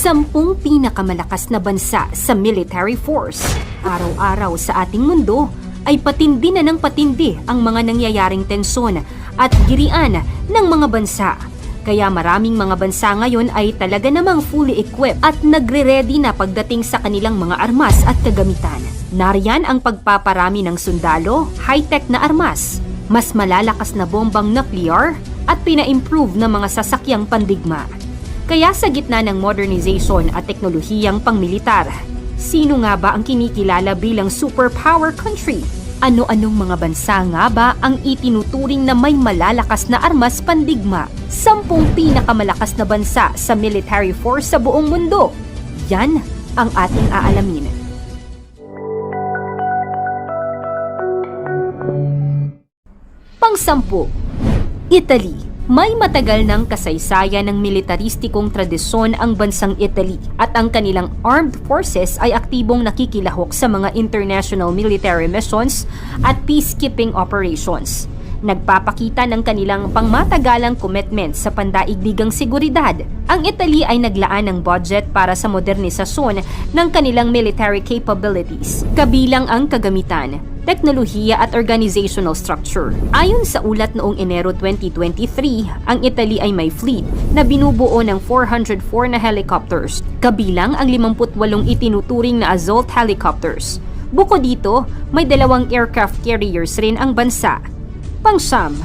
Sampung pinakamalakas na bansa sa military force. Araw-araw sa ating mundo ay patindi na ng patindi ang mga nangyayaring tensyon at girian ng mga bansa. Kaya maraming mga bansa ngayon ay talaga namang fully equipped at nagre-ready na pagdating sa kanilang mga armas at kagamitan. Nariyan ang pagpaparami ng sundalo, high-tech na armas, mas malalakas na bombang nuclear at pina-improve na mga sasakyang pandigma. Kaya sa gitna ng modernization at teknolohiyang pangmilitar, sino nga ba ang kinikilala bilang superpower country? Ano-anong mga bansa nga ba ang itinuturing na may malalakas na armas pandigma? 10 pinakamalakas na bansa sa military force sa buong mundo. Yan ang ating aalamin. Pang-10, Italy. May matagal ng kasaysayan ng militaristikong tradisyon ang bansang Italy at ang kanilang armed forces ay aktibong nakikilahok sa mga international military missions at peacekeeping operations. Nagpapakita ng kanilang pangmatagalang commitment sa pandaigdigang seguridad. Ang Italy ay naglaan ng budget para sa modernisasyon ng kanilang military capabilities, kabilang ang kagamitan, teknolohiya at organizational structure. Ayon sa ulat noong Enero 2023, ang Italy ay may fleet na binubuo ng 404 na helicopters, kabilang ang 58 itinuturing na Assault helicopters. Bukod dito, may 2 aircraft carriers rin ang bansa. Pang-9,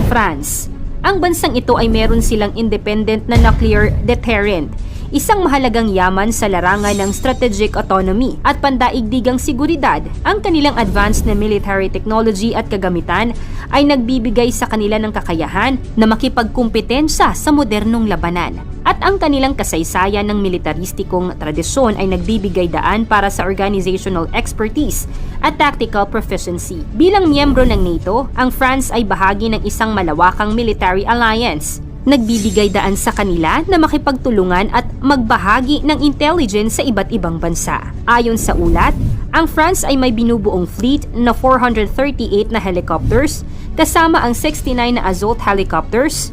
France. Ang bansang ito ay meron silang independent na nuclear deterrent, isang mahalagang yaman sa larangan ng strategic autonomy at pandaigdigang seguridad. Ang kanilang advanced na military technology at kagamitan ay nagbibigay sa kanila ng kakayahan na makipagkumpetensya sa modernong labanan. At ang kanilang kasaysayan ng militaristikong tradisyon ay nagbibigay daan para sa organizational expertise at tactical proficiency. Bilang miyembro ng NATO, ang France ay bahagi ng isang malawakang military alliance. Nagbibigay daan sa kanila na makipagtulungan at magbahagi ng intelligence sa iba't ibang bansa. Ayon sa ulat, ang France ay may binubuong fleet na 438 na helicopters, kasama ang 69 na Assault helicopters.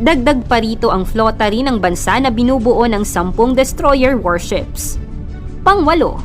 Dagdag pa rito ang flota rin ng bansa na binubuo ng 10 destroyer warships. Pang-8,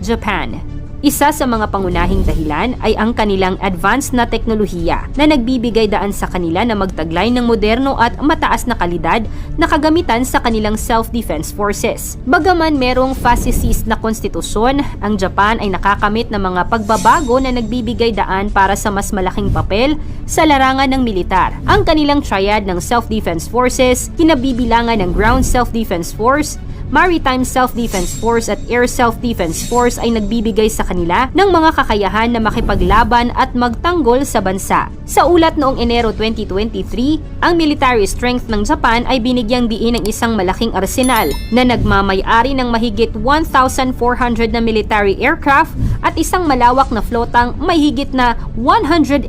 Japan. Isa sa mga pangunahing dahilan ay ang kanilang advanced na teknolohiya na nagbibigay daan sa kanila na magtaglay ng moderno at mataas na kalidad na kagamitan sa kanilang self-defense forces. Bagaman merong fascist na konstitusyon, ang Japan ay nakakamit ng mga pagbabago na nagbibigay daan para sa mas malaking papel sa larangan ng militar. Ang kanilang triad ng self-defense forces, kinabibilangan ng ground self-defense force, Maritime Self-Defense Force at Air Self-Defense Force ay nagbibigay sa kanila ng mga kakayahan na makipaglaban at magtanggol sa bansa. Sa ulat noong Enero 2023, ang military strength ng Japan ay binigyang diin ng isang malaking arsenal na nagmamay-ari ng mahigit 1,400 na military aircraft at isang malawak na flotang may higit na 111,000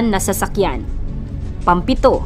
na sasakyan. Pang-7,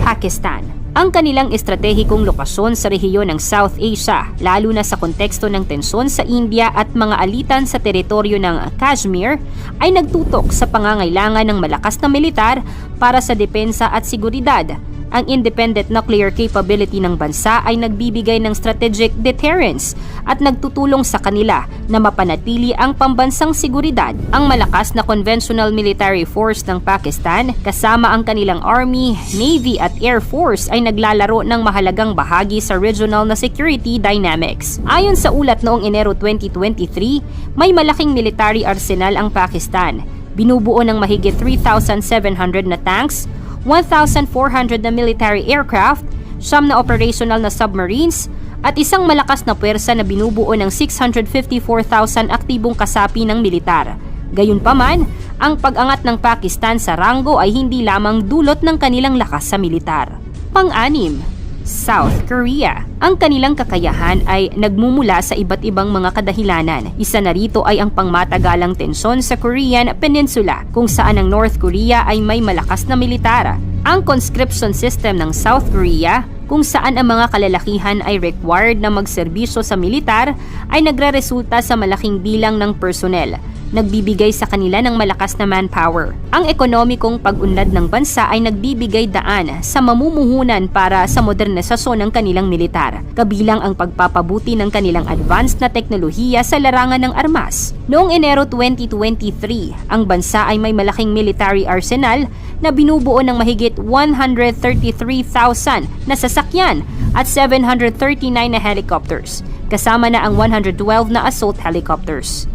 Pakistan. Ang kanilang estratehikong lokasyon sa rehiyon ng South Asia, lalo na sa konteksto ng tensyon sa India at mga alitan sa teritoryo ng Kashmir, ay nagtutok sa pangangailangan ng malakas na militar para sa depensa at seguridad. Ang independent nuclear capability ng bansa ay nagbibigay ng strategic deterrence at nagtutulong sa kanila na mapanatili ang pambansang seguridad. Ang malakas na conventional military force ng Pakistan, kasama ang kanilang Army, Navy at Air Force ay naglalaro ng mahalagang bahagi sa regional na security dynamics. Ayon sa ulat noong Enero 2023, may malaking military arsenal ang Pakistan. Binubuo ng mahigit 3,700 na tanks, 1,400 na military aircraft, 9 na operational na submarines, at isang malakas na puwersa na binubuo ng 654,000 aktibong kasapi ng militar. Gayunpaman, ang pag-angat ng Pakistan sa ranggo ay hindi lamang dulot ng kanilang lakas sa militar. Pang-6, South Korea. Ang kanilang kakayahan ay nagmumula sa iba't ibang mga kadahilanan. Isa na rito ay ang pangmatagalang tensyon sa Korean Peninsula, kung saan ang North Korea ay may malakas na militar. Ang conscription system ng South Korea, kung saan ang mga kalalakihan ay required na magserbisyo sa militar, ay nagreresulta sa malaking bilang ng personnel. nagbibigay sa kanila ng malakas na manpower. Ang ekonomikong pag-unlad ng bansa ay nagbibigay daan sa mamumuhunan para sa modernisasyon ng kanilang militar, kabilang ang pagpapabuti ng kanilang advanced na teknolohiya sa larangan ng armas. Noong Enero 2023, ang bansa ay may malaking military arsenal na binubuo ng mahigit 133,000 na sasakyan at 739 na helicopters, kasama na ang 112 na assault helicopters.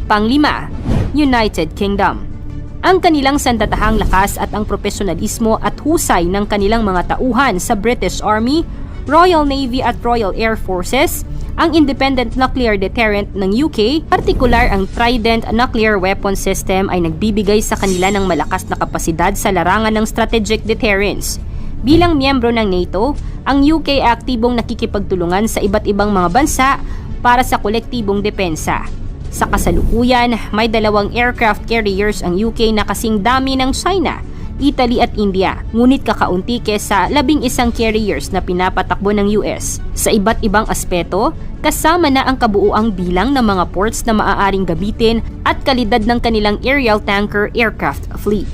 Panglima, United Kingdom. Ang kanilang sandatahang lakas at ang profesionalismo at husay ng kanilang mga tauhan sa British Army, Royal Navy at Royal Air Forces, ang independent nuclear deterrent ng UK, partikular ang Trident nuclear weapon system ay nagbibigay sa kanila ng malakas na kapasidad sa larangan ng strategic deterrence. Bilang miyembro ng NATO, ang UK ay aktibong nakikipagtulungan sa iba't ibang mga bansa para sa kolektibong depensa. Sa kasalukuyan, may 2 aircraft carriers ang UK na kasing dami ng China, Italy at India, ngunit kakaunti kesa 11 carriers na pinapatakbo ng US. Sa iba't ibang aspeto, kasama na ang kabuuang bilang ng mga ports na maaaring gamitin at kalidad ng kanilang aerial tanker aircraft fleet.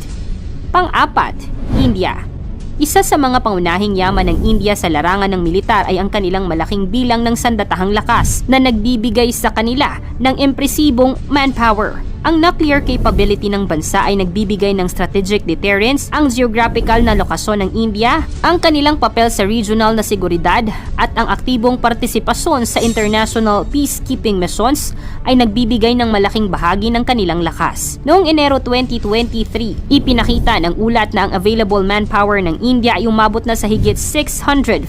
Pang-apat, India. Isa sa mga pangunahing yaman ng India sa larangan ng militar ay ang kanilang malaking bilang ng sandatahang lakas na nagbibigay sa kanila ng impresibong manpower. Ang nuclear capability ng bansa ay nagbibigay ng strategic deterrence, ang geographical na lokasyon ng India, ang kanilang papel sa regional na seguridad at ang aktibong partisipasyon sa international peacekeeping missions ay nagbibigay ng malaking bahagi ng kanilang lakas. Noong Enero 2023, ipinakita ng ulat na ang available manpower ng India ay umabot na sa higit 653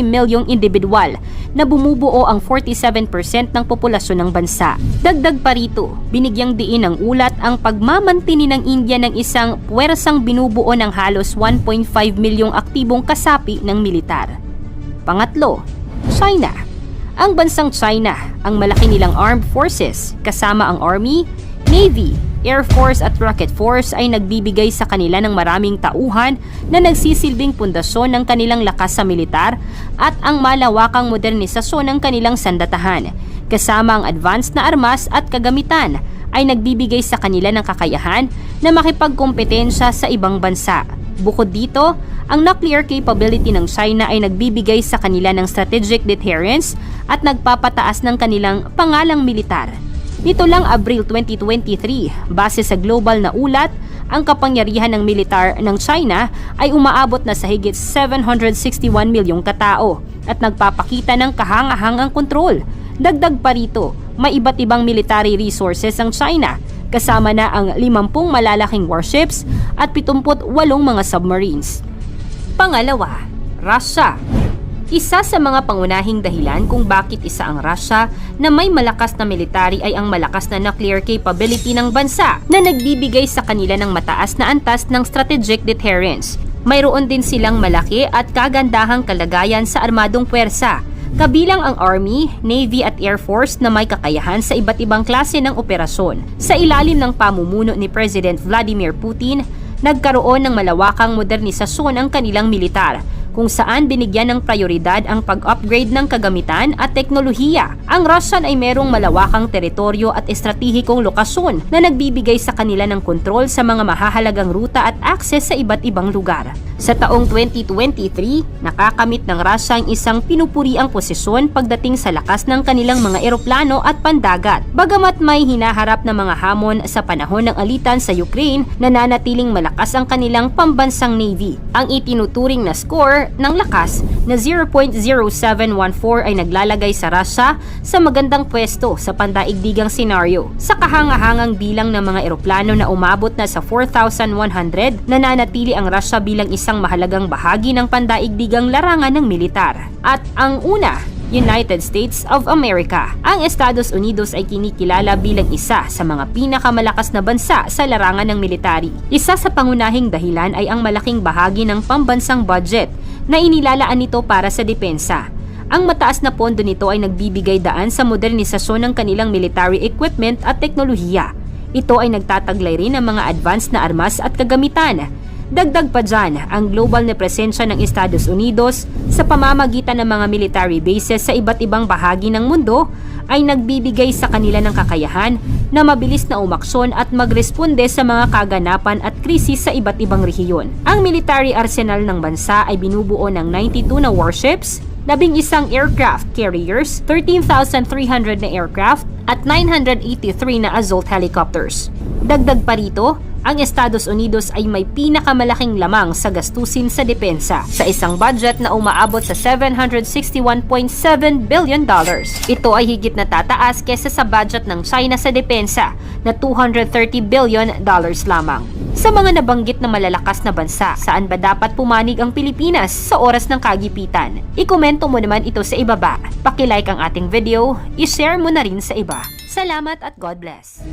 milyong individual na bumubuo ang 47% ng populasyon ng bansa. Dagdag pa rito, binigyang diin ng ulat ang pagmamantini ng India ng isang puwersang binubuo ng halos 1.5 milyong aktibong kasapi ng militar. Pangatlo, China. Ang bansang China, ang malaki nilang armed forces kasama ang Army, Navy, Air Force at Rocket Force ay nagbibigay sa kanila ng maraming tauhan na nagsisilbing pundasyon ng kanilang lakas sa militar at ang malawakang modernisasyon ng kanilang sandatahan, kasama ang advanced na armas at kagamitan ay nagbibigay sa kanila ng kakayahan na makipagkompetensya sa ibang bansa. Bukod dito, ang nuclear capability ng China ay nagbibigay sa kanila ng strategic deterrence at nagpapataas ng kanilang pangalang militar. Nito lang Abril 2023, base sa global na ulat, ang kapangyarihan ng militar ng China ay umaabot na sa higit 761 milyong katao at nagpapakita ng kahangahangang kontrol. Dagdag pa rito, may iba't ibang military resources ang China, kasama na ang 50 malalaking warships at 78 mga submarines. Pangalawa, Russia. Isa sa mga pangunahing dahilan kung bakit isa ang Russia na may malakas na military ay ang malakas na nuclear capability ng bansa na nagbibigay sa kanila ng mataas na antas ng strategic deterrence. Mayroon din silang malaki at kagandahang kalagayan sa armadong puwersa, kabilang ang Army, Navy at Air Force na may kakayahan sa iba't ibang klase ng operasyon. Sa ilalim ng pamumuno ni President Vladimir Putin, nagkaroon ng malawakang modernisasyon ang kanilang militar, kung saan binigyan ng prioridad ang pag-upgrade ng kagamitan at teknolohiya. Ang Russian ay merong malawakang teritoryo at estratehikong lokasyon na nagbibigay sa kanila ng kontrol sa mga mahahalagang ruta at akses sa iba't ibang lugar. Sa taong 2023, nakakamit ng Russia ang isang pinupuriang posisyon pagdating sa lakas ng kanilang mga eroplano at pandagat. Bagamat may hinaharap na mga hamon sa panahon ng alitan sa Ukraine, nananatiling malakas ang kanilang pambansang Navy. Ang itinuturing na score ng lakas na 0.0714 ay naglalagay sa Russia sa magandang pwesto sa pandaigdigang senaryo. Sa kahangahangang bilang ng mga eroplano na umabot na sa 4,100, nananatili ang Russia bilang isang mahalagang bahagi ng pandaigdigang larangan ng militar. At ang una, United States of America. Ang Estados Unidos ay kinikilala bilang isa sa mga pinakamalakas na bansa sa larangan ng military. Isa sa pangunahing dahilan ay ang malaking bahagi ng pambansang budget na inilalaan nito para sa depensa. Ang mataas na pondo nito ay nagbibigay daan sa modernisasyon ng kanilang military equipment at teknolohiya. Ito ay nagtataglay rin ng mga advanced na armas at kagamitan. Dagdag pa dyan, ang global na presensya ng Estados Unidos sa pamamagitan ng mga military bases sa iba't ibang bahagi ng mundo ay nagbibigay sa kanila ng kakayahan na mabilis na umaksyon at magresponde sa mga kaganapan at krisis sa iba't ibang rehiyon. Ang military arsenal ng bansa ay binubuo ng 92 na warships, 11 aircraft carriers, 13,300 na aircraft, at 983 na assault helicopters. Dagdag pa rito, ang Estados Unidos ay may pinakamalaking lamang sa gastusin sa depensa sa isang budget na umaabot sa $761.7 billion. Ito ay higit na tataas kesa sa budget ng China sa depensa na $230 billion lamang. Sa mga nabanggit na malalakas na bansa, saan ba dapat pumanig ang Pilipinas sa oras ng kagipitan? Ikomento mo naman ito sa ibaba. Paki-like ang ating video, i-share mo na rin sa iba. Salamat at God bless!